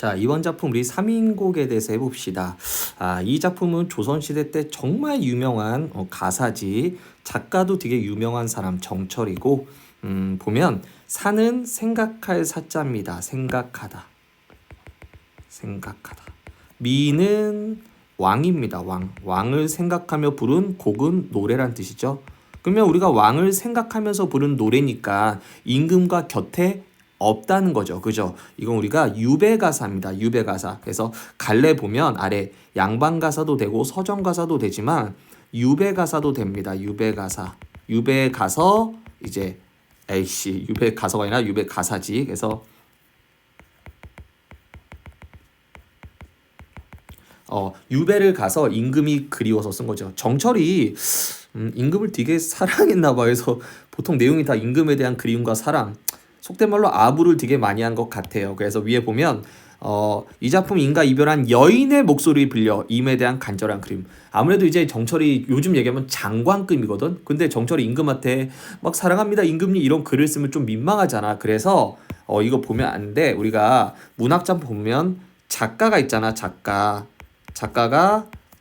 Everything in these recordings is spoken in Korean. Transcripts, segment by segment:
자, 이번 작품 우리 삼인곡에 대해서 해봅시다. 이 작품은 조선시대 때 정말 유명한 가사지, 작가도 되게 유명한 사람 정철이고, 보면 사는 생각할 사자입니다. 생각하다. 생각하다. 미는 왕입니다. 왕을 생각하며 부른 곡은 노래란 뜻이죠. 그러면 우리가 왕을 생각하면서 부른 노래니까 임금과 곁에 없다는 거죠. 그죠? 이건 우리가 유배가사입니다. 유배가사. 그래서 갈래 보면 아래 양반가사도 되고 서정가사도 되지만 유배가사도 됩니다. 유배가사. 유배가서 이제 유배가서가 아니라 유배가사지. 그래서 유배를 가서 임금이 그리워서 쓴 거죠. 정철이 임금을 되게 사랑했나 봐요. 그래서 보통 내용이 다 임금에 대한 그리움과 사랑, 속된 말로 아부를 되게 많이 한 것 같아요. 그래서 위에 보면 이 작품 임과 이별한 여인의 목소리를 빌려 임에 대한 간절한 그림. 아무래도 이제 정철이 요즘 얘기하면 장관급이거든. 근데 정철이 임금한테 막 사랑합니다 임금님 이런 글을 쓰면 좀 민망하잖아. 그래서 이거 보면 안 돼. 우리가 문학장 보면 작가가 있잖아. 작가가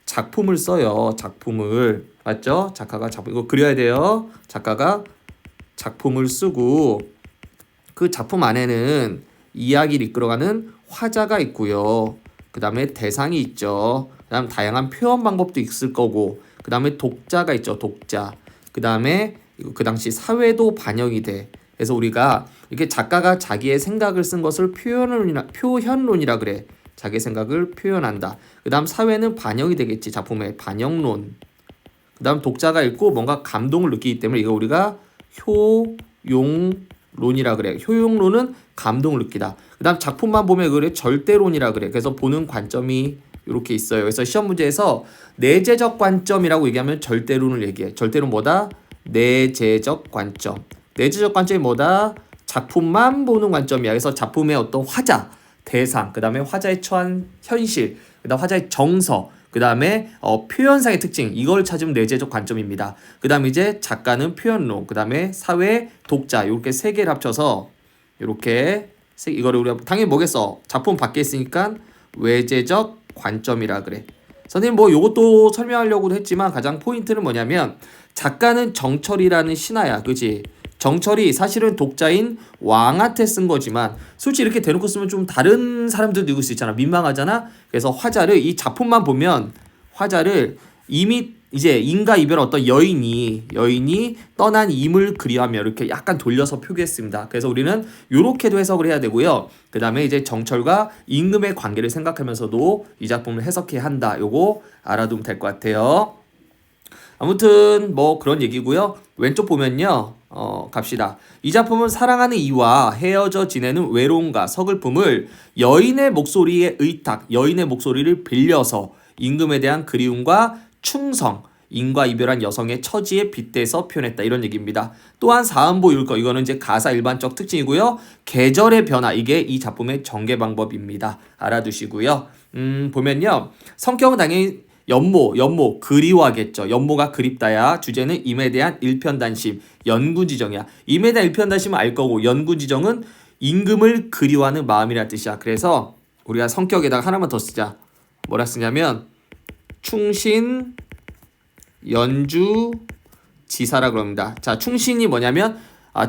작품을 써요. 작품을. 맞죠? 작가가 작품, 이거 그려야 돼요. 작가가 작품을 쓰고 그 작품 안에는 이야기를 이끌어가는 화자가 있고요. 그 다음에 대상이 있죠. 그 다음 다양한 표현 방법도 있을 거고 그 다음에 독자가 있죠. 독자. 그 다음에 그 당시 사회도 반영이 돼. 그래서 우리가 이렇게 작가가 자기의 생각을 쓴 것을 표현론이라 그래. 자기 생각을 표현한다. 그 다음 사회는 반영이 되겠지. 작품의 반영론. 그 다음 독자가 읽고 뭔가 감동을 느끼기 때문에 이거 우리가 효용론이라 그래. 효용론은 감동을 느끼다. 그 다음 작품만 보면 그래 절대론이라 그래. 그래서 보는 관점이 이렇게 있어요. 그래서 시험 문제에서 내재적 관점이라고 얘기하면 절대론을 얘기해. 절대론 뭐다? 내재적 관점. 내재적 관점이 뭐다? 작품만 보는 관점이야. 그래서 작품의 어떤 화자, 대상, 그 다음에 화자의 처한 현실, 그 다음 화자의 정서, 그 다음에 표현상의 특징, 이걸 찾으면 내재적 관점입니다. 그 다음에 이제 작가는 표현론, 그 다음에 사회, 독자, 이렇게 세 개를 합쳐서 이렇게 이거를 우리가 당연히 뭐겠어? 작품 밖에 있으니까 외재적 관점이라 그래. 선생님 뭐 요것도 설명하려고도 했지만 가장 포인트는 뭐냐면 작가는 정철이라는 신하야, 그지? 정철이 사실은 독자인 왕한테 쓴 거지만 솔직히 이렇게 대놓고 쓰면 좀 다른 사람들도 읽을 수 있잖아. 민망하잖아. 그래서 화자를 이 작품만 보면 화자를 이미 이제 임과 이별한 어떤 여인이 떠난 임을 그리하며 이렇게 약간 돌려서 표기했습니다. 그래서 우리는 이렇게도 해석을 해야 되고요. 그 다음에 이제 정철과 임금의 관계를 생각하면서도 이 작품을 해석해야 한다. 요거 알아두면 될 것 같아요. 아무튼 뭐 그런 얘기고요. 왼쪽 보면요. 갑시다. 이 작품은 사랑하는 이와 헤어져 지내는 외로움과 서글픔을 여인의 목소리에 의탁, 여인의 목소리를 빌려서 임금에 대한 그리움과 충성, 임과 이별한 여성의 처지에 빗대서 표현했다. 이런 얘기입니다. 또한 사음보 율거, 이거는 이제 가사 일반적 특징이고요. 계절의 변화, 이게 이 작품의 전개 방법입니다. 알아두시고요. 보면요. 성격은 당연히 연모 그리워하겠죠. 연모가 그립다야. 주제는 임에 대한 일편단심, 연구지정이야. 임에 대한 일편단심은 알 거고 연구지정은 임금을 그리워하는 마음이라는 뜻이야. 그래서 우리가 성격에다가 하나만 더 쓰자. 뭐라 쓰냐면 충신 연주 지사라 그럽니다. 자, 충신이 뭐냐면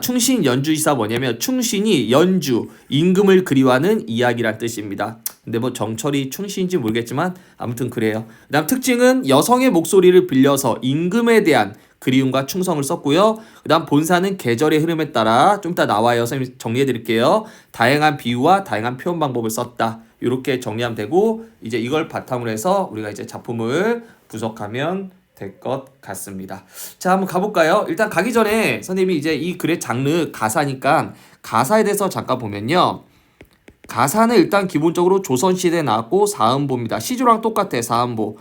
충신 연주지사 뭐냐면 충신이 연주 임금을 그리워하는 이야기란 뜻입니다. 근데 뭐 정철이 충신인지 모르겠지만 아무튼 그래요. 그다음 특징은 여성의 목소리를 빌려서 임금에 대한 그리움과 충성을 썼고요. 그다음 본사는 계절의 흐름에 따라 좀 이따 나와요. 선생님 정리해 드릴게요. 다양한 비유와 다양한 표현 방법을 썼다. 이렇게 정리하면 되고 이제 이걸 바탕으로 해서 우리가 이제 작품을 분석하면 될 것 같습니다. 자, 한번 가볼까요? 일단 가기 전에 선생님이 이제 이 글의 장르 가사니까 가사에 대해서 잠깐 보면요. 가사는 일단 기본적으로 조선시대에 나왔고 사음보입니다. 시조랑 똑같아. 사음보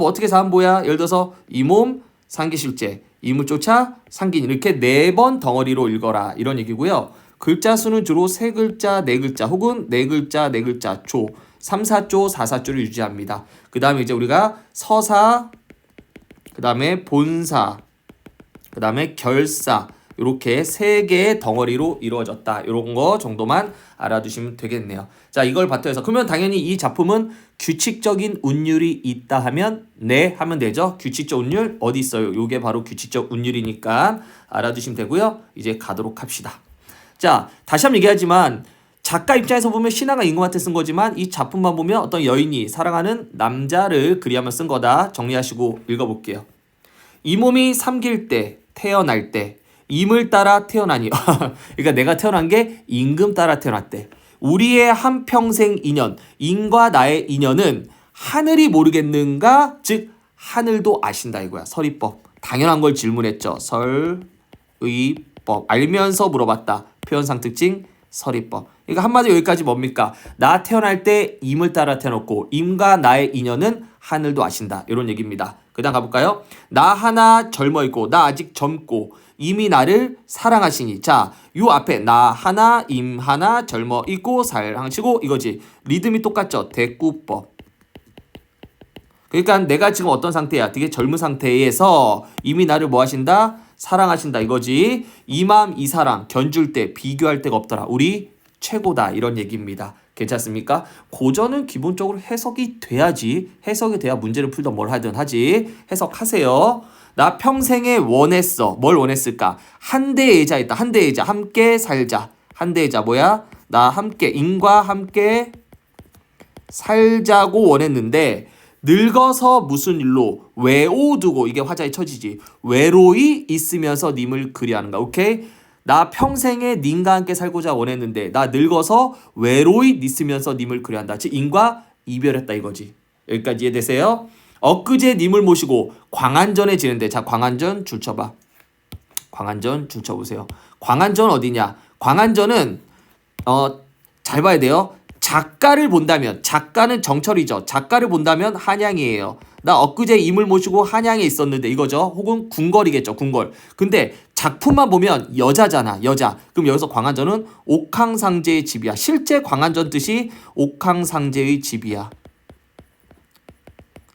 어떻게 사음보야? 예를 들어서 이 몸 상기실제, 이물 쫓아 상긴 이렇게 4번 덩어리로 읽어라 이런 얘기고요. 글자 수는 주로 3글자, 4글자 혹은 4글자, 4글자 조 3, 4조, 4, 4조를 유지합니다. 그 다음에 이제 우리가 서사, 그 다음에 본사, 그 다음에 결사 이렇게 세 개의 덩어리로 이루어졌다. 이런 거 정도만 알아두시면 되겠네요. 자, 이걸 바탕해서 그러면 당연히 이 작품은 규칙적인 운율이 있다 하면 네 하면 되죠. 규칙적 운율 어디 있어요? 요게 바로 규칙적 운율이니까 알아두시면 되고요. 이제 가도록 합시다. 자, 다시 한번 얘기하지만 작가 입장에서 보면 신하가 임금한테 쓴 거지만 이 작품만 보면 어떤 여인이 사랑하는 남자를 그리하며 쓴 거다. 정리하시고 읽어볼게요. 이 몸이 삼킬 때 태어날 때 임을 따라 태어나니 그러니까 내가 태어난 게 임금 따라 태어났대. 우리의 한평생 인연, 임과 나의 인연은 하늘이 모르겠는가? 즉 하늘도 아신다 이거야. 설의법. 당연한 걸 질문했죠. 설의법. 알면서 물어봤다. 표현상 특징 설의법. 그러니까 한마디로 여기까지 뭡니까? 나 태어날 때 임을 따라 태어났고 임과 나의 인연은 하늘도 아신다. 이런 얘기입니다. 그 다음 가볼까요? 나 하나 젊어 있고 나 아직 젊고 임이 나를 사랑하시니. 자, 요 앞에 나 하나 임 하나 젊어 있고 사랑하시고 이거지. 리듬이 똑같죠? 대꾸법. 그러니까 내가 지금 어떤 상태야? 되게 젊은 상태에서 임이 나를 뭐 하신다? 사랑하신다 이거지. 이 마음 이 사랑 견줄 때 비교할 데가 없더라. 우리 최고다 이런 얘기입니다. 괜찮습니까? 고전은 기본적으로 해석이 돼야지. 해석이 돼야 문제를 풀든 뭘 하든 하지. 해석하세요. 나 평생에 원했어. 뭘 원했을까? 한대의 자 있다. 한대의 자 함께 살자. 한대의 자 뭐야? 나 함께 임과 함께 살자고 원했는데 늙어서 무슨 일로 외오두고 이게 화자의 처지지. 외로이 있으면서 님을 그리하는가. 오케이? 나 평생에 님과 함께 살고자 원했는데 나 늙어서 외로이 있으면서 님을 그리한다. 즉 임과 이별했다 이거지. 여기까지 이해되세요? 엊그제 님을 모시고 광안전에 지는데 자 광안전 줄 쳐봐. 광안전 줄 쳐보세요. 광안전 어디냐? 광안전은 잘 봐야 돼요. 작가를 본다면 작가는 정철이죠. 작가를 본다면 한양이에요. 나 엊그제 임을 모시고 한양에 있었는데 이거죠. 혹은 궁궐이겠죠. 궁궐. 근데 작품만 보면 여자잖아. 여자. 그럼 여기서 광안전은 옥황상제의 집이야. 실제 광안전 뜻이 옥황상제의 집이야.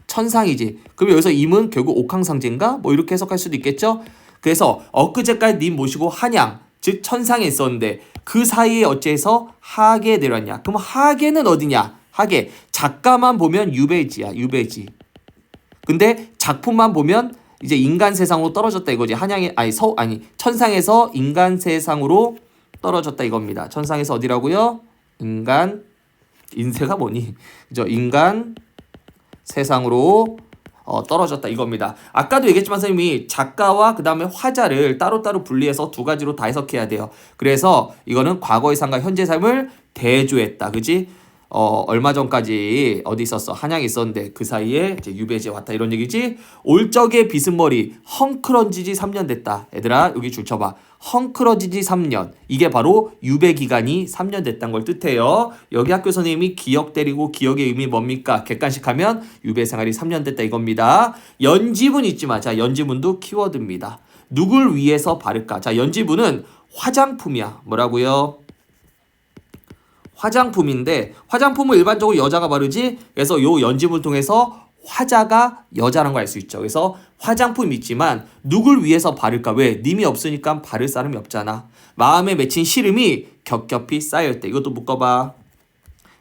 천상이지. 그럼 여기서 임은 결국 옥황상제인가? 뭐 이렇게 해석할 수도 있겠죠. 그래서 엊그제까지 님 모시고 한양 즉 천상에 있었는데 그 사이에 어째서 하계에 내려왔냐. 그럼 하계는 어디냐. 하계. 작가만 보면 유배지야. 유배지. 근데 작품만 보면 이제 인간 세상으로 떨어졌다 이거지. 한양에 천상에서 인간 세상으로 떨어졌다 이겁니다. 천상에서 어디라고요? 인세가 뭐니? 그죠? 인간 세상으로 떨어졌다 이겁니다. 아까도 얘기했지만 선생님이 작가와 그 다음에 화자를 따로따로 분리해서 두 가지로 다 해석해야 돼요. 그래서 이거는 과거의 삶과 현재 삶을 대조했다. 그지? 얼마 전까지 어디 있었어? 한양에 있었는데 그 사이에 이제 유배지에 왔다 이런 얘기지. 올 적의 비스머리 헝클어지지 3년 됐다. 얘들아 여기 줄 쳐봐. 헝클어지지 3년. 이게 바로 유배 기간이 3년 됐다는 걸 뜻해요. 여기 학교 선생님이 기억 때리고 기억의 의미 뭡니까? 객관식하면 유배 생활이 3년 됐다 이겁니다. 연지문 있지만 자 연지문도 키워드입니다. 누굴 위해서 바를까? 자 연지문은 화장품이야. 뭐라고요? 화장품인데 화장품은 일반적으로 여자가 바르지. 그래서 요 연집을 통해서 화자가 여자라는 걸 알 수 있죠. 그래서 화장품이 있지만 누굴 위해서 바를까? 왜? 님이 없으니까 바를 사람이 없잖아. 마음에 맺힌 시름이 겹겹이 쌓일 때. 이것도 묶어봐.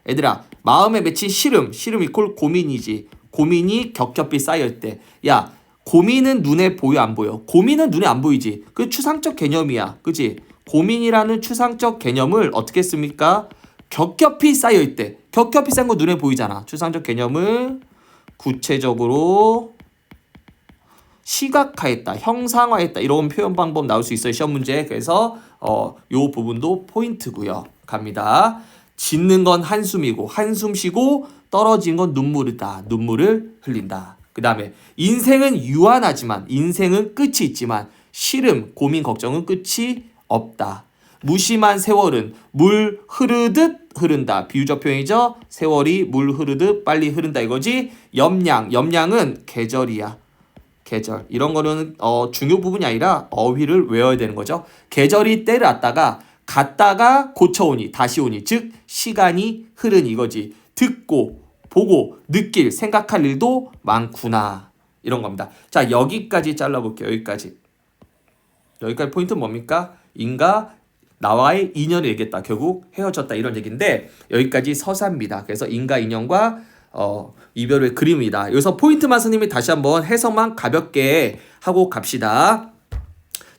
얘들아 마음에 맺힌 시름 이퀄 고민이지. 고민이 겹겹이 쌓일 때. 야 고민은 눈에 보여 안 보여? 고민은 눈에 안 보이지. 그 추상적 개념이야. 그치? 고민이라는 추상적 개념을 어떻게 씁니까? 겹겹이 쌓여있 때. 겹겹이 쌓인 거 눈에 보이잖아. 추상적 개념을 구체적으로 시각화했다. 형상화했다. 이런 표현 방법 나올 수 있어요. 시험 문제. 그래서 요 부분도 포인트고요. 갑니다. 짓는 건 한숨이고 한숨 쉬고 떨어진 건 눈물이다. 눈물을 흘린다. 그 다음에 인생은 유한하지만 인생은 끝이 있지만 시름, 고민, 걱정은 끝이 없다. 무심한 세월은 물 흐르듯 흐른다. 비유적 표현이죠. 세월이 물 흐르듯 빨리 흐른다 이거지. 염량은 계절이야. 계절. 이런 거는 중요 부분이 아니라 어휘를 외워야 되는 거죠. 계절이 때를 갔다가 고쳐오니 다시 오니 즉 시간이 흐르니 이거지. 듣고 보고 느낄 생각할 일도 많구나. 이런 겁니다. 자 여기까지 잘라볼게요. 여기까지. 여기까지 포인트는 뭡니까? 인과 나와의 인연을 얘기했다. 결국 헤어졌다 이런 얘기인데 여기까지 서사입니다. 그래서 인과 인연과 이별의 그림이다. 여기서 포인트만 선생님이 다시 한번 해석만 가볍게 하고 갑시다.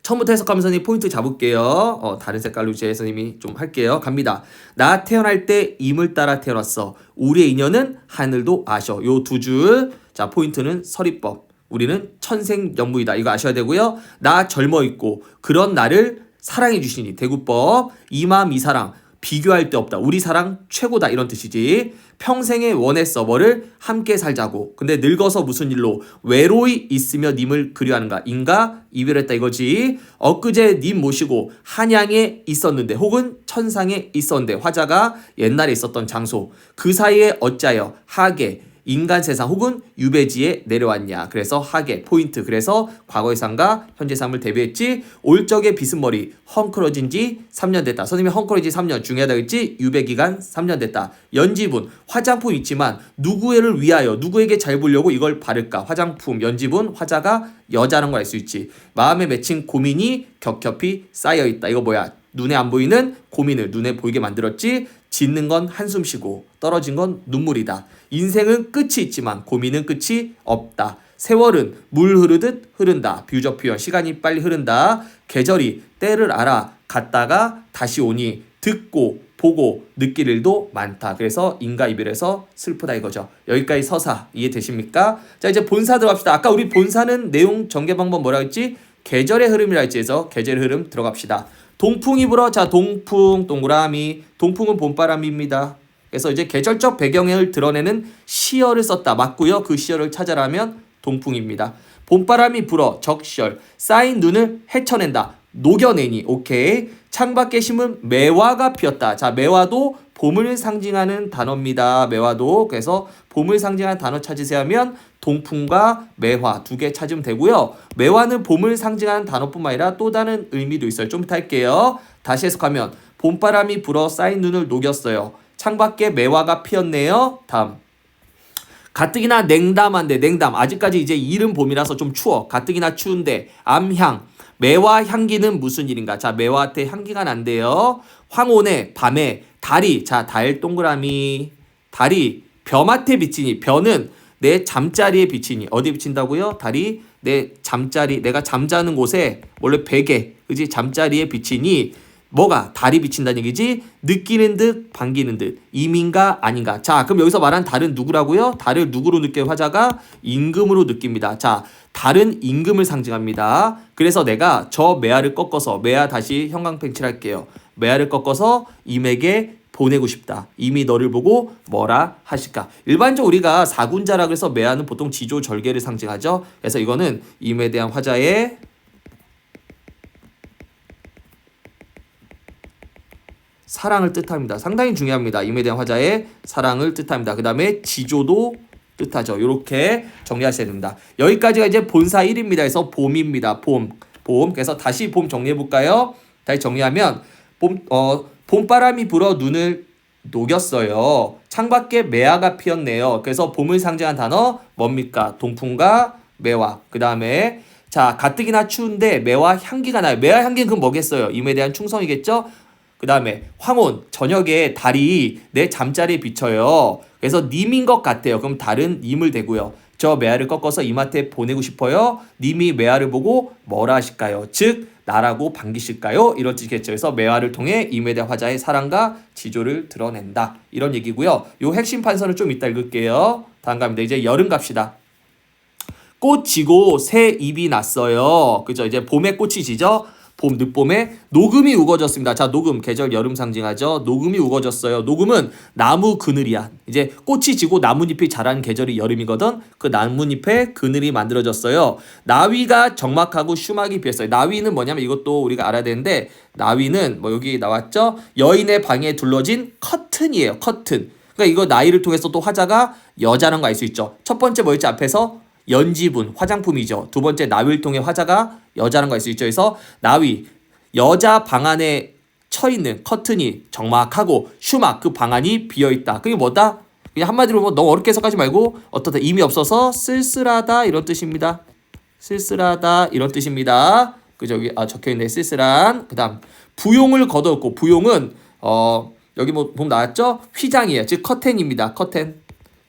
처음부터 해석하면서 선생님 포인트 잡을게요. 다른 색깔로 이제 선생님이 좀 할게요. 갑니다. 나 태어날 때 임을 따라 태어났어. 우리의 인연은 하늘도 아셔. 요 두 줄. 자, 포인트는 서리법. 우리는 천생연분이다. 이거 아셔야 되고요. 나 젊어 있고 그런 나를 사랑해 주시니 대구법. 이 마음 이 사랑 비교할 데 없다. 우리 사랑 최고다. 이런 뜻이지. 평생에 원했어. 뭐를? 함께 살자고. 근데 늙어서 무슨 일로? 외로이 있으며 님을 그리워하는가? 인가 이별했다 이거지. 엊그제 님 모시고 한양에 있었는데 혹은 천상에 있었는데 화자가 옛날에 있었던 장소. 그 사이에 어찌하여 하게 인간 세상 혹은 유배지에 내려왔냐. 그래서 하게 포인트. 그래서 과거의 삶과 현재 삶을 대비했지. 올 적의 비스머리 헝클어진 지 3년 됐다. 선생님이 헝클어진 지 3년 중요하다 했지. 유배기간 3년 됐다. 연지분 화장품 있지만 누구를 위하여 누구에게 잘 보려고 이걸 바를까. 화장품 연지분 화자가 여자라는 걸 알 수 있지. 마음에 맺힌 고민이 겹겹이 쌓여있다. 이거 뭐야? 눈에 안 보이는 고민을 눈에 보이게 만들었지. 짓는 건 한숨 쉬고 떨어진 건 눈물이다. 인생은 끝이 있지만 고민은 끝이 없다. 세월은 물 흐르듯 흐른다. 비유적 표현 시간이 빨리 흐른다. 계절이 때를 알아 갔다가 다시 오니 듣고 보고 느낄 일도 많다. 그래서 인과 이별에서 슬프다 이거죠. 여기까지 서사 이해되십니까? 자 이제 본사 들어갑시다. 아까 우리 본사는 내용 전개 방법 뭐라 했지? 계절의 흐름이라 했지. 해서 계절의 흐름 들어갑시다. 동풍이 불어. 자 동풍 동그라미. 동풍은 봄바람입니다. 그래서 이제 계절적 배경을 드러내는 시어를 썼다. 맞고요. 그 시어를 찾아라면 동풍입니다. 봄바람이 불어. 적시열. 쌓인 눈을 헤쳐낸다. 녹여내니. 오케이. 창밖에 심은 매화가 피었다. 자 매화도 봄을 상징하는 단어입니다. 매화도. 그래서 봄을 상징하는 단어 찾으세요 하면 동풍과 매화 두 개 찾으면 되고요. 매화는 봄을 상징하는 단어뿐만 아니라 또 다른 의미도 있어요. 좀 이따 할게요. 다시 해석하면 봄바람이 불어 쌓인 눈을 녹였어요. 창밖에 매화가 피었네요. 다음. 가뜩이나 냉담한데 냉담. 아직까지 이제 이른 봄이라서 좀 추워. 가뜩이나 추운데 암향. 매화 향기는 무슨 일인가? 자 매화한테 향기가 난대요. 황혼의 밤에 달이. 자 달 동그라미. 달이 벼맡에 비치니. 벼는 내 잠자리에 비치니. 어디에 비친다고요? 달이 내 잠자리 내가 잠자는 곳에 원래 베개 그지 잠자리에 비치니. 뭐가? 달이 비친다는 얘기지. 느끼는 듯 반기는 듯. 임인가 아닌가. 자 그럼 여기서 말한 달은 누구라고요? 달을 누구로 느껴요? 화자가 임금으로 느낍니다. 자 달은 임금을 상징합니다. 그래서 내가 저 매화를 꺾어서 매화 다시 형광펜칠할게요. 매화를 꺾어서 임에게 보내고 싶다. 임이 너를 보고 뭐라 하실까. 일반적으로 우리가 사군자라 그래서 매화는 보통 지조 절개를 상징하죠. 그래서 이거는 임에 대한 화자의 사랑을 뜻합니다. 상당히 중요합니다. 임에 대한 화자의 사랑을 뜻합니다. 그 다음에 지조도 뜻하죠. 이렇게 정리하셔야 됩니다. 여기까지가 이제 본사 1입니다. 그래서 봄입니다. 봄. 그래서 다시 봄 정리해 볼까요? 다시 정리하면 봄바람이 불어 눈을 녹였어요. 창밖에 매화가 피었네요. 그래서 봄을 상징한 단어 뭡니까? 동풍과 매화. 그 다음에 자 가뜩이나 추운데 매화 향기가 나요. 매화 향기는 그럼 뭐겠어요? 임에 대한 충성이겠죠? 그 다음에 황혼 저녁에 달이 내 잠자리에 비쳐요. 그래서 님인 것 같아요. 그럼 달은 님을 대고요. 저 매화를 꺾어서 임한테 보내고 싶어요. 님이 매화를 보고 뭐라 하실까요? 즉 나라고 반기실까요? 이런 뜻이겠죠. 그래서 매화를 통해 임에 대한 화자의 사랑과 지조를 드러낸다. 이런 얘기고요. 요 핵심 판서를 좀 이따 읽을게요. 다음 갑니다. 이제 여름 갑시다. 꽃 지고 새 잎이 났어요. 그죠? 이제 봄에 꽃이 지죠? 봄, 늦봄에 녹음이 우거졌습니다. 자, 녹음, 계절 여름 상징하죠. 녹음이 우거졌어요. 녹음은 나무 그늘이야. 이제 꽃이 지고 나뭇잎이 자란 계절이 여름이거든. 그 나뭇잎에 그늘이 만들어졌어요. 나위가 적막하고 슈막이 비었어요. 나위는 뭐냐면 이것도 우리가 알아야 되는데 나위는 뭐 여기 나왔죠. 여인의 방에 둘러진 커튼이에요. 커튼. 그러니까 이거 나이를 통해서 또 화자가 여자라는 거 알 수 있죠. 첫 번째 뭐였지 앞에서? 연지분 화장품이죠. 두 번째 나위를 통해 화자가 여자라는 거 알 수 있죠. 그래서 나위 여자 방 안에 쳐 있는 커튼이 적막하고 슈막 그 방 안이 비어 있다. 그게 뭐다? 그냥 한마디로 뭐 너무 어렵게 해석하지 말고 어떻다 의미 없어서 쓸쓸하다 이런 뜻입니다. 쓸쓸하다 이런 뜻입니다. 그죠? 여기 적혀있네. 쓸쓸한. 그 다음 부용을 걷어없고 부용은 여기 뭐 보면 나왔죠? 휘장이에요. 즉 커튼입니다.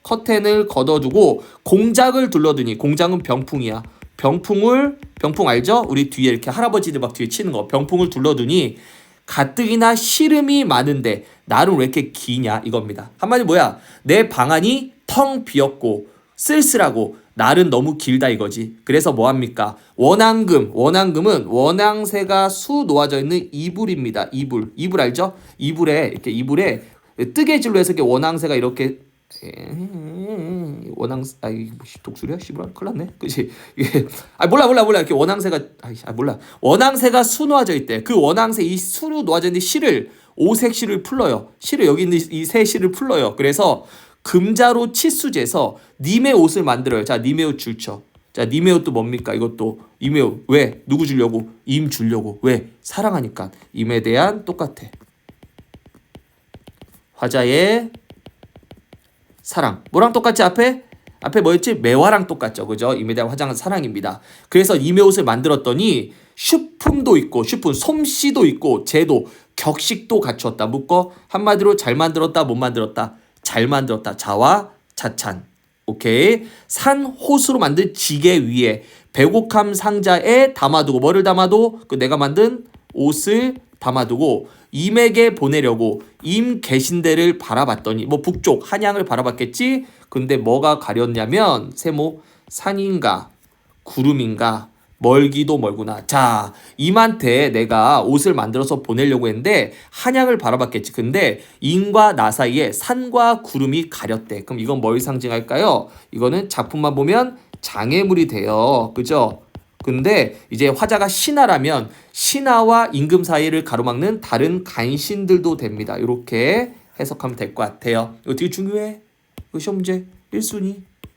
커튼을 걷어두고 공작을 둘러두니 공작은 병풍이야. 병풍 알죠? 우리 뒤에 이렇게 할아버지들 막 뒤에 치는 거. 병풍을 둘러두니 가뜩이나 시름이 많은데 날은 왜 이렇게 기냐 이겁니다. 한마디 뭐야? 내 방안이 텅 비었고 쓸쓸하고 날은 너무 길다 이거지. 그래서 뭐합니까? 원앙금은 원앙새가 수 놓아져 있는 이불입니다. 이불 알죠? 이불에 뜨개질로 해서 이렇게 원앙새가 이렇게 독수리야? 씨발 큰일 났네. 그치? 이게 몰라 이렇게 원앙새가 몰라. 원앙새가 수 놓아져 있대. 그 원앙새 이 수로 놓아져 있는 실을 오색 실을 풀러요. 실을 여기 있는 이 새 실을 풀러요. 그래서 금자로 치수제에서 님의 옷을 만들어요. 자, 님의 옷 줄쳐. 자, 님의 옷도 뭡니까? 이것도 임의 옷. 왜? 누구 주려고? 임 주려고. 왜? 사랑하니까. 임에 대한 똑같아. 화자의 사랑. 뭐랑 똑같지 앞에 뭐였지? 매화랑 똑같죠. 그죠? 임에 대한 화장은 사랑입니다. 그래서 임의 옷을 만들었더니 슈품도 있고 솜씨도 있고 제도 격식도 갖추었다. 묶어 한마디로 잘 만들었다 못 만들었다. 잘 만들었다. 자와 자찬. 오케이. 산 호수로 만든 지게 위에 백옥함 상자에 담아두고 뭐를 담아도 그 내가 만든 옷을 담아두고 임에게 보내려고 임 계신 데를 바라봤더니 뭐 북쪽 한양을 바라봤겠지. 근데 뭐가 가렸냐면 세모 산인가 구름인가 멀기도 멀구나. 자, 임한테 내가 옷을 만들어서 보내려고 했는데 한양을 바라봤겠지. 근데 임과 나 사이에 산과 구름이 가렸대. 그럼 이건 뭘 상징할까요? 이거는 작품만 보면 장애물이 돼요. 그죠? 근데 이제 화자가 신하라면 신하와 임금 사이를 가로막는 다른 간신들도 됩니다. 이렇게 해석하면 될 것 같아요. 이거 되게 중요해. 이거 시험 문제 1순위.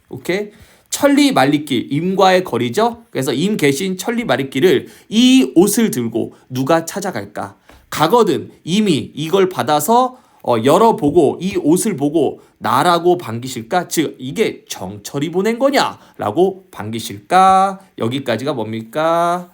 오케이? 천리 말리길, 임과의 거리죠. 그래서 임 계신 천리 말리길을 이 옷을 들고 누가 찾아갈까? 가거든 임이 이걸 받아서 열어보고 이 옷을 보고 나라고 반기실까? 즉 이게 정철이 보낸 거냐라고 반기실까? 여기까지가 뭡니까?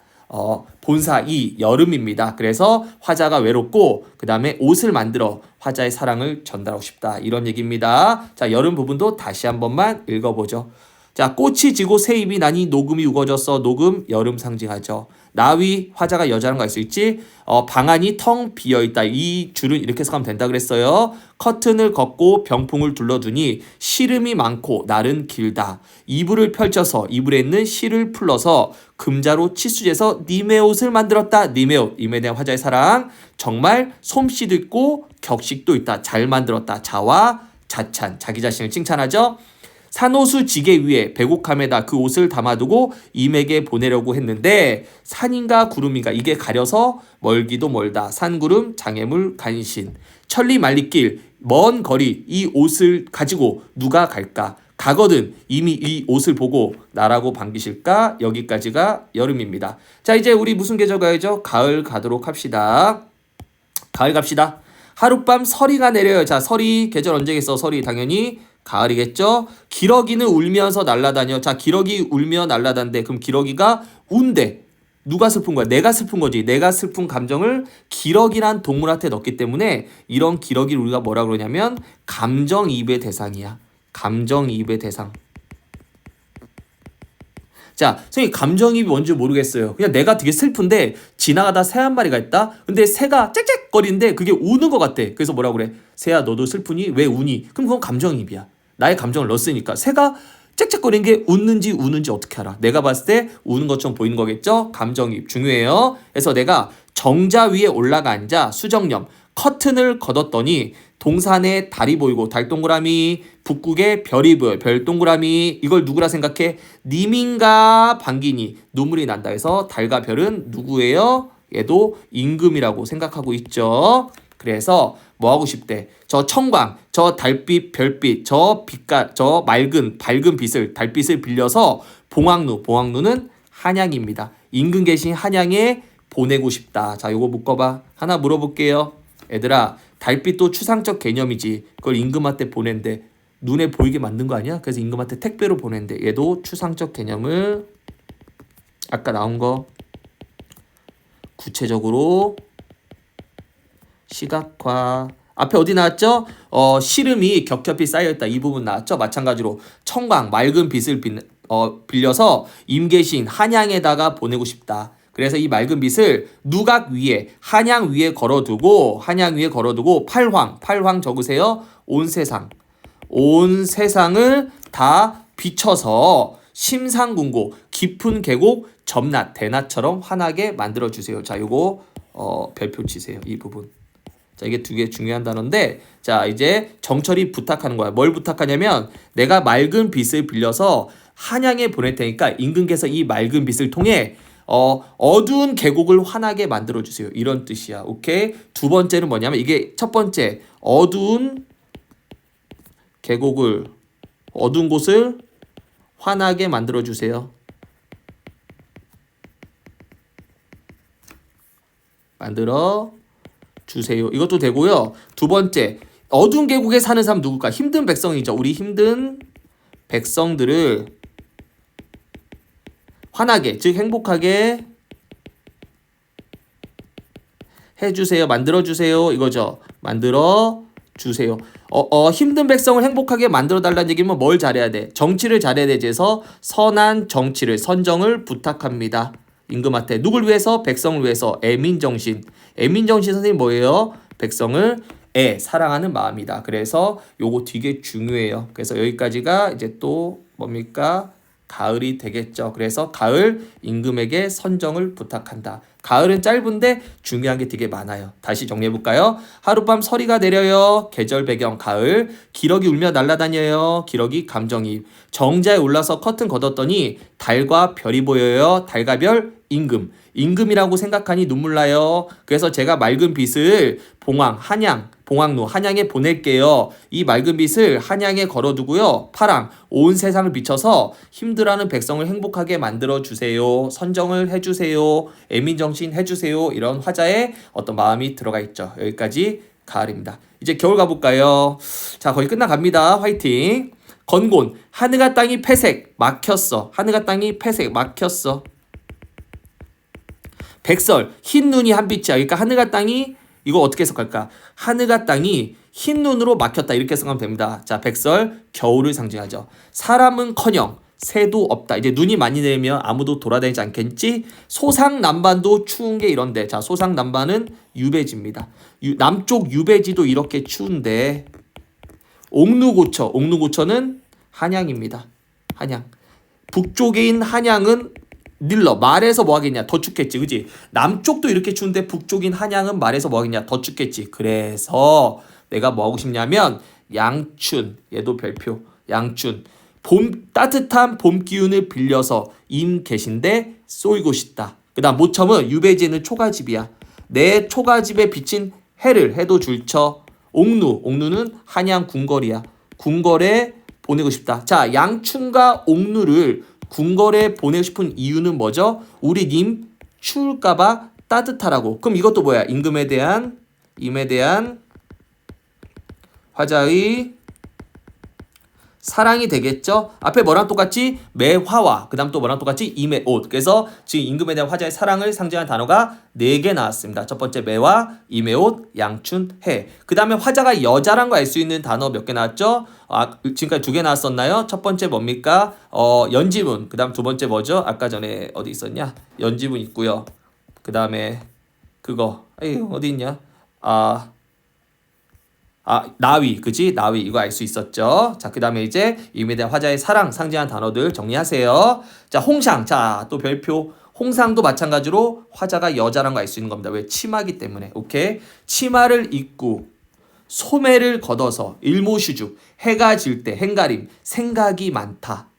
본사 이 여름입니다. 그래서 화자가 외롭고 그 다음에 옷을 만들어 화자의 사랑을 전달하고 싶다. 이런 얘기입니다. 자, 여름 부분도 다시 한 번만 읽어보죠. 자, 꽃이 지고 새잎이 나니 녹음이 우거졌어. 녹음 여름 상징하죠. 나위 화자가 여자라는 거 알 수 있지? 방안이 텅 비어있다. 이 줄은 이렇게 해석하면 된다 그랬어요. 커튼을 걷고 병풍을 둘러두니 시름이 많고 날은 길다. 이불을 펼쳐서 이불에 있는 실을 풀러서 금자로 치수제해서 님의 옷을 만들었다. 님의 옷. 임에 대한 화자의 사랑. 정말 솜씨도 있고 격식도 있다. 잘 만들었다. 자와 자찬. 자기 자신을 칭찬하죠. 산호수 지게 위에 백옥함에다 그 옷을 담아두고 임에게 보내려고 했는데 산인가 구름인가 이게 가려서 멀기도 멀다. 산구름 장애물 간신. 천리 말리길 먼 거리 이 옷을 가지고 누가 갈까? 가거든 이미 이 옷을 보고 나라고 반기실까? 여기까지가 여름입니다. 자, 이제 우리 무슨 계절 가야죠? 가을 가도록 합시다. 가을 갑시다. 하룻밤 서리가 내려요. 자, 서리 계절 언제겠어? 서리 당연히 가을이겠죠? 기러기는 울면서 날아다녀. 자, 기러기 울며 날아다닌데 그럼 기러기가 운대. 누가 슬픈 거야? 내가 슬픈 거지. 내가 슬픈 감정을 기러기란 동물한테 넣기 때문에 이런 기러기를 우리가 뭐라 그러냐면 감정이입의 대상이야. 감정이입의 대상. 자, 선생님 감정이입이 뭔지 모르겠어요. 그냥 내가 되게 슬픈데 지나가다 새 한 마리가 있다? 근데 새가 짹짹거리는데 그게 우는 것 같아. 그래서 뭐라 그래? 새야 너도 슬프니? 왜 우니? 그럼 그건 감정이입이야. 나의 감정을 넣었으니까. 새가 짹짹거리는 게 웃는지 우는지 어떻게 알아? 내가 봤을 때 우는 것처럼 보이는 거겠죠? 감정이입 중요해요. 그래서 내가 정자 위에 올라가 앉아 수정염 커튼을 걷었더니 동산에 달이 보이고 달 동그라미 북극에 별이 보여 별 동그라미 이걸 누구라 생각해? 님인가 반기니 눈물이 난다 해서 달과 별은 누구예요? 얘도 임금이라고 생각하고 있죠. 그래서 뭐 하고 싶대? 저 청광, 저 달빛, 별빛, 저 빛깔, 저 맑은 밝은 빛을 달빛을 빌려서 봉황루는 한양입니다. 임금 계신 한양에 보내고 싶다. 자, 요거 묶어봐. 하나 물어볼게요. 얘들아, 달빛도 추상적 개념이지. 그걸 임금한테 보낸대. 눈에 보이게 만든 거 아니야? 그래서 임금한테 택배로 보낸대. 얘도 추상적 개념을 아까 나온 거 구체적으로 시각화. 앞에 어디 나왔죠? 시름이 겹겹이 쌓여있다. 이 부분 나왔죠? 마찬가지로 청광, 맑은 빛을 빌려서 임계시인 한양에다가 보내고 싶다. 그래서 이 맑은 빛을 누각 위에, 한양 위에 걸어두고 팔황 적으세요. 온 세상을 다 비춰서 심상궁고, 깊은 계곡, 점낮, 대낮처럼 환하게 만들어주세요. 자, 요거 별표 치세요. 이 부분. 자, 이게 두 개 중요한 단어인데, 자, 이제 정철이 부탁하는 거야. 뭘 부탁하냐면, 내가 맑은 빛을 빌려서 한양에 보낼 테니까 임금께서 이 맑은 빛을 통해 어두운 계곡을 환하게 만들어주세요. 이런 뜻이야. 오케이? 두 번째는 뭐냐면, 이게 첫 번째, 어두운 계곡을, 어두운 곳을 환하게 만들어주세요. 만들어주세요. 이것도 되고요. 두 번째, 어두운 계곡에 사는 사람 누굴까? 힘든 백성이죠. 우리 힘든 백성들을 환하게, 즉 행복하게 해주세요. 만들어주세요. 이거죠. 만들어주세요. 힘든 백성을 행복하게 만들어달라는 얘기면 뭘 잘해야 돼? 정치를 잘해야 되지. 그래서 선한 정치를, 선정을 부탁합니다. 임금한테. 누굴 위해서? 백성을 위해서. 애민정신. 애민정신 선생님 뭐예요? 백성을 사랑하는 마음이다. 그래서 요거 되게 중요해요. 그래서 여기까지가 이제 또 뭡니까? 가을이 되겠죠. 그래서 가을 임금에게 선정을 부탁한다. 가을은 짧은데 중요한 게 되게 많아요. 다시 정리해볼까요? 하룻밤 서리가 내려요. 계절 배경 가을. 기러기 울며 날아다녀요. 기러기 감정이입. 정자에 올라서 커튼 걷었더니 달과 별이 보여요. 달과 별 임금. 임금이라고 생각하니 눈물 나요. 그래서 제가 맑은 빛을 봉황로 한양에 보낼게요. 이 맑은 빛을 한양에 걸어두고요. 파랑 온 세상을 비춰서 힘들어하는 백성을 행복하게 만들어주세요. 선정을 해주세요. 애민정신 해주세요. 이런 화자의 어떤 마음이 들어가 있죠. 여기까지 가을입니다. 이제 겨울 가볼까요? 자, 거의 끝나갑니다. 화이팅. 건곤 하늘과 땅이 패색 막혔어. 하늘과 땅이 패색 막혔어. 백설 흰 눈이 한 빛이야. 그러니까 하늘과 땅이 이거 어떻게 해석할까? 하늘과 땅이 흰 눈으로 막혔다. 이렇게 해석하면 됩니다. 자, 백설 겨울을 상징하죠. 사람은커녕 새도 없다. 이제 눈이 많이 내리면 아무도 돌아다니지 않겠지? 소상남반도 추운 게 이런데. 자, 소상남반은 유배지입니다. 남쪽 유배지도 이렇게 추운데. 옥루고처는 한양입니다. 한양. 북쪽에 있는 한양은 늘러 말에서 뭐 하겠냐? 더 춥겠지. 그지? 남쪽도 이렇게 추운데 북쪽인 한양은 말에서 뭐 하겠냐? 더 춥겠지. 그래서 내가 뭐 하고 싶냐면 양춘. 얘도 별표. 양춘. 따뜻한 봄 기운을 빌려서 임 계신데 쏘이고 싶다. 그 다음 모첨은 유배지는 초가집이야. 내 초가집에 비친 해도 줄쳐. 옥루는 한양 궁궐이야. 궁궐에 보내고 싶다. 자, 양춘과 옥루를 궁궐에 보내고 싶은 이유는 뭐죠? 우리 님 추울까봐 따뜻하라고. 그럼 이것도 뭐야? 임에 대한 화자의 사랑이 되겠죠? 앞에 뭐랑 똑같지? 매화와 그 다음 또 뭐랑 똑같지? 임의 옷. 그래서 지금 임금에 대한 화자의 사랑을 상징하는 단어가 4개 나왔습니다. 첫 번째 매화, 임의 옷, 양춘, 해. 그 다음에 화자가 여자란 거 알 수 있는 단어 몇 개 나왔죠? 지금까지 2개 나왔었나요? 첫 번째 뭡니까? 연지문. 그 다음 두 번째 뭐죠? 아까 전에 어디 있었냐? 연지문 있고요. 그 다음에 그거 어디 있냐? 나위, 그지? 나위, 이거 알 수 있었죠? 자, 그 다음에 이제 임에 대한 화자의 사랑 상징하는 단어들 정리하세요. 자, 홍상. 자, 또 별표. 홍상도 마찬가지로 화자가 여자란 거 알 수 있는 겁니다. 왜? 치마기 때문에. 오케이? 치마를 입고 소매를 걷어서 일모슈죽, 해가 질 때 행가림, 생각이 많다.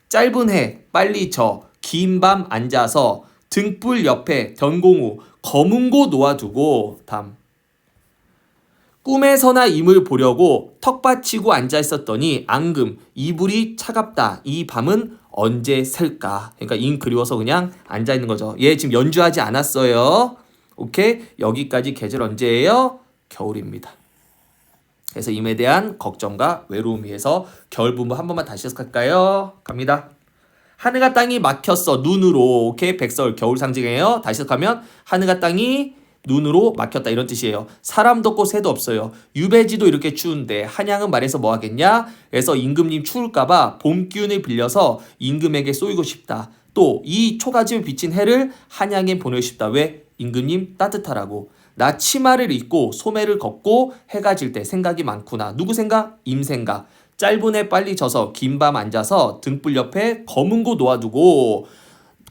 짧은 해, 빨리 져, 긴 밤 앉아서 등불 옆에 변공후, 검은 고 놓아두고 다음. 꿈에서나 임을 보려고 턱 받치고 앉아있었더니 앙금 이불이 차갑다. 이 밤은 언제 셀까? 그러니까 임 그리워서 그냥 앉아있는 거죠. 얘 지금 연주하지 않았어요. 오케이? 여기까지 계절 언제예요? 겨울입니다. 그래서 임에 대한 걱정과 외로움 위해서 겨울 분부 한 번만 다시 해석할까요? 갑니다. 하늘과 땅이 막혔어. 눈으로. 오케이. 백설 겨울 상징이에요. 다시 시작하면 하늘과 땅이 눈으로 막혔다 이런 뜻이에요. 사람도 없고 새도 없어요. 유배지도 이렇게 추운데 한양은 말해서 뭐 하겠냐? 그래서 임금님 추울까봐 봄 기운을 빌려서 임금에게 쏘이고 싶다. 또 이 초가집에 비친 해를 한양에 보내고 싶다. 왜? 임금님 따뜻하라고. 나 치마를 입고 소매를 걷고 해가 질 때 생각이 많구나. 누구 생각? 임 생각. 짧은 해 빨리 져서 긴 밤 앉아서 등불 옆에 검은 고 놓아두고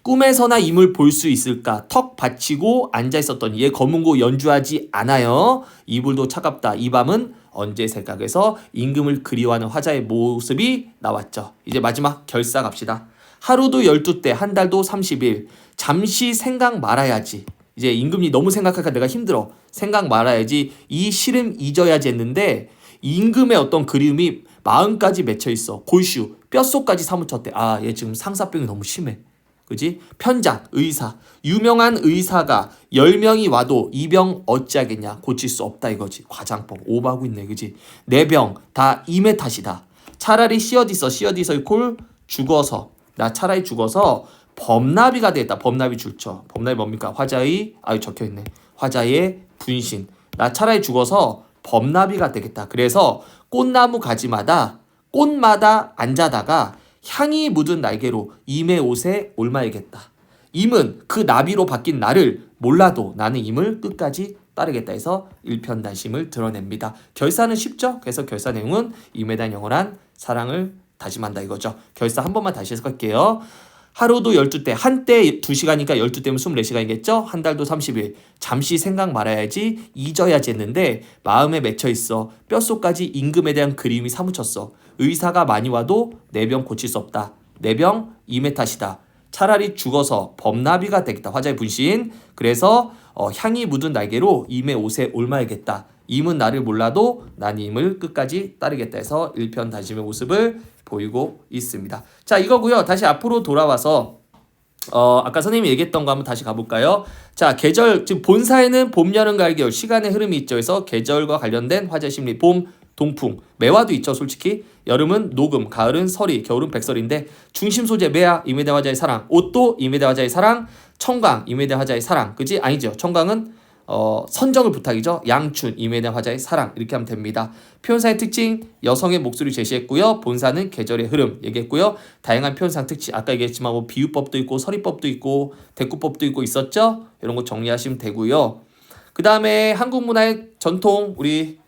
꿈에서나 임을 볼 수 있을까? 턱 받치고 앉아있었더니 얘 검은 고 연주하지 않아요. 이불도 차갑다. 이 밤은 언제 생각해서 임금을 그리워하는 화자의 모습이 나왔죠. 이제 마지막 결사 갑시다. 하루도 12때 한 달도 30일 잠시 생각 말아야지. 이제 임금이 너무 생각하니까 내가 힘들어. 생각 말아야지. 이 시름 잊어야지 했는데 임금의 어떤 그리움이 마음까지 맺혀있어. 골슈 뼛속까지 사무쳤대. 아, 얘 지금 상사병이 너무 심해. 그지? 편작, 의사. 유명한 의사가 10명이 와도 이 병 어찌하겠냐. 고칠 수 없다 이거지. 과장법 오버하고 있네. 그지? 내 병 다 임의 탓이다. 차라리 씨어디서 이콜 죽어서. 나 차라리 죽어서 범나비가 되겠다. 범나비 줄쳐. 범나비 뭡니까? 화자의 적혀있네. 화자의 분신. 나 차라리 죽어서 범나비가 되겠다. 그래서 꽃나무 가지마다 꽃마다 앉아다가 향이 묻은 날개로 임의 옷에 올마야겠다. 임은 그 나비로 바뀐 나를 몰라도 나는 임을 끝까지 따르겠다 해서 일편단심을 드러냅니다. 결사는 쉽죠? 그래서 결사 내용은 임에 대한 영원한 사랑을 다짐한다 이거죠. 결사 한 번만 다시 해석할게요. 하루도 12때, 한때 2시간이니까 12때면 24시간이겠죠? 한 달도 30일. 잠시 생각 말아야지, 잊어야지 했는데 마음에 맺혀있어. 뼛속까지 임금에 대한 그리움이 사무쳤어. 의사가 많이 와도 내 병 고칠 수 없다. 내 병 임의 탓이다. 차라리 죽어서 범나비가 되겠다. 화자의 분신. 그래서 향이 묻은 날개로 임의 옷에 올마야겠다. 임은 나를 몰라도 난 임을 끝까지 따르겠다 해서 일편단심의 모습을 보이고 있습니다. 자, 이거고요. 다시 앞으로 돌아와서 아까 선생님이 얘기했던 거 한번 다시 가볼까요? 자, 계절, 지금 본사에는 봄, 여름, 가을, 겨울 시간의 흐름이 있죠. 그래서 계절과 관련된 화제 심리, 봄, 동풍, 매화도 있죠. 솔직히 여름은 녹음, 가을은 서리, 겨울은 백설인데 중심 소재 매화, 임에 대한 화자의 사랑, 옷도 임에 대한 화자의 사랑, 청강, 임에 대한 화자의 사랑, 그지? 아니죠. 청강은 선정을 부탁이죠. 양춘, 임에 대한 화자의 사랑 이렇게 하면 됩니다. 표현사의 특징, 여성의 목소리 제시했고요. 본사는 계절의 흐름 얘기했고요. 다양한 표현상 특징, 아까 얘기했지만 뭐 비유법도 있고 서리법도 있고 대꾸법도 있고 있었죠. 이런 거 정리하시면 되고요. 그 다음에 한국 문화의 전통 우리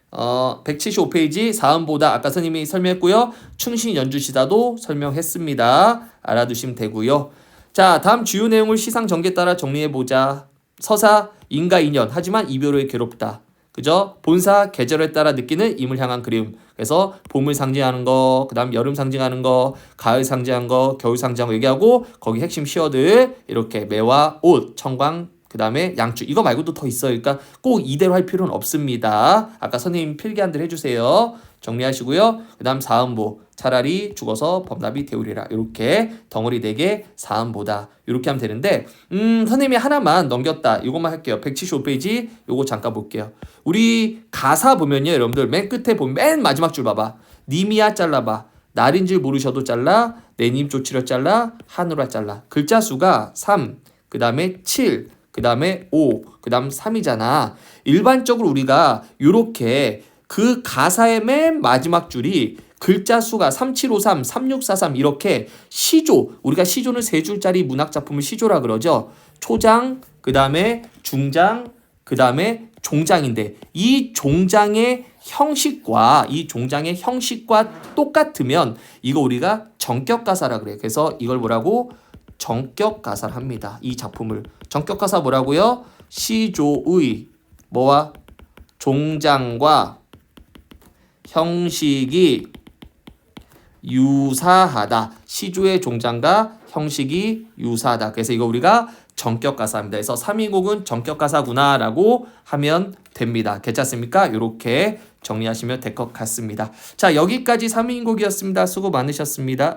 175페이지 사음보다 아까 선생님이 설명했고요. 충신 연주시다도 설명했습니다. 알아두시면 되고요. 자, 다음 주요 내용을 시상 전개에 따라 정리해보자. 서사, 인과 인연, 하지만 이별 후에 괴롭다. 그죠? 본사, 계절에 따라 느끼는 임을 향한 그리움. 그래서 봄을 상징하는 거, 그 다음 여름 상징하는 거, 가을 상징하는 거, 겨울 상징하는 거 얘기하고 거기 핵심 시어들 이렇게 매화, 옷, 청광, 그 다음에 양주. 이거 말고도 더 있어요. 그러니까 꼭 이대로 할 필요는 없습니다. 아까 선생님 필기한 대로 해주세요. 정리하시고요. 그 다음 사음보. 차라리 죽어서 범나비 되우리라. 이렇게 덩어리 4개 사음보다 이렇게 하면 되는데 선생님이 하나만 넘겼다. 이것만 할게요. 175페이지 요거 잠깐 볼게요. 우리 가사 보면요. 여러분들 맨 끝에 보면 맨 마지막 줄 봐봐. 님이야 잘라봐. 날인 줄 모르셔도 잘라. 내님 쫓으려 잘라. 하늘아 잘라. 글자 수가 3, 그 다음에 7, 그 다음에 5, 그 다음 3이잖아. 일반적으로 우리가 요렇게 그 가사의 맨 마지막 줄이 글자 수가 3753, 3643 이렇게 시조, 우리가 시조는 3줄짜리 문학작품을 시조라 그러죠. 초장, 그 다음에 중장, 그 다음에 종장인데 이 종장의 형식과 똑같으면 이거 우리가 전격가사라 그래요. 그래서 이걸 뭐라고? 전격가사를 합니다. 이 작품을. 전격가사 뭐라고요? 시조의 뭐와? 종장과 형식이 유사하다. 시조의 종장과 형식이 유사하다. 그래서 이거 우리가 전격가사입니다. 그래서 3인곡은 전격가사구나 라고 하면 됩니다. 괜찮습니까? 이렇게 정리하시면 될 것 같습니다. 자, 여기까지 3인곡이었습니다. 수고 많으셨습니다.